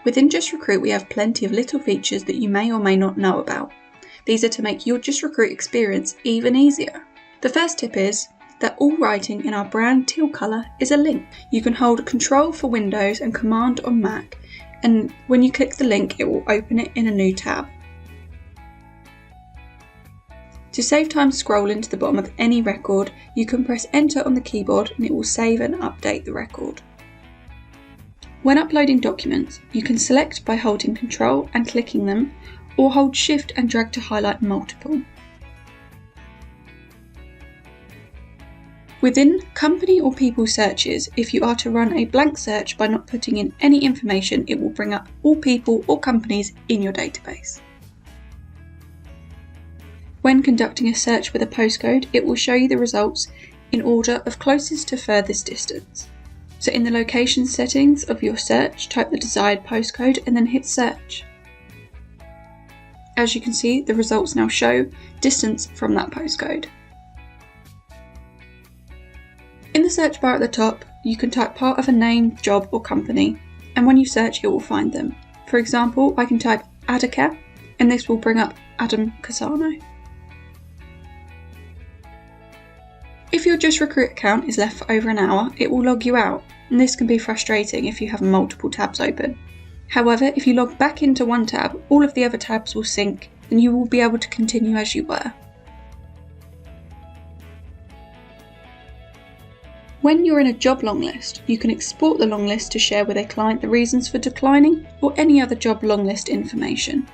Within Just Recruit, we have plenty of little features that you may or may not know about. These are to make your Just Recruit experience even easier. The first tip is that all writing in our brand teal colour is a link. You can hold Control for Windows and Command on Mac, and when you click the link, it will open it in a new tab. To save time scrolling to the bottom of any record, you can press Enter on the keyboard and it will save and update the record. When uploading documents, you can select by holding Control and clicking them, or hold Shift and drag to highlight multiple. Within company or people searches, if you are to run a blank search by not putting in any information, it will bring up all people or companies in your database. When conducting a search with a postcode, it will show you the results in order of closest to furthest distance. So in the location settings of your search, type the desired postcode and then hit search. As you can see, the results now show distance from that postcode. In the search bar at the top, you can type part of a name, job or company, and when you search it will find them. For example, I can type Adaka and this will bring up Adam Casano. If your Just Recruit account is left for over an hour, it will log you out, and this can be frustrating if you have multiple tabs open. However, if you log back into one tab, all of the other tabs will sync and you will be able to continue as you were. When you're in a job long list, you can export the long list to share with a client the reasons for declining or any other job long list information.